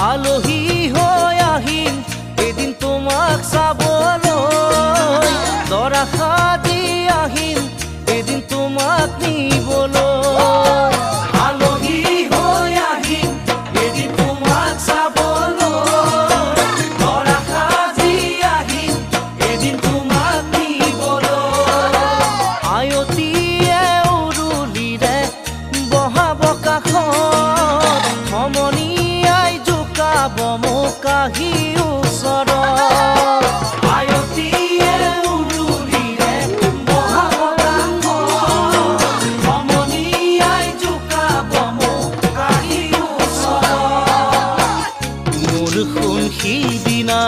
আলহী হৈ আহিম এদিন তোমাক চাবলৈ, দৰা সাজি আহিম এদিন তোমাক নিবলৈ। আলহী হৈ আহিম এদিন তোমাক চাবলৈ, দৰা সাজি আহিম এদিন তোমাক নিবলৈ। আয়তীয়ে উৰুলিৰে বহাব কাষত, সমনীয়াই জোকাব মোক আহি ওচৰত। আয়তীয়ে উৰুলিৰে বহাব কাষত, সমনীয়াই জোকাব মোক আহি ওচৰত। মোৰ সোণ সিদিনা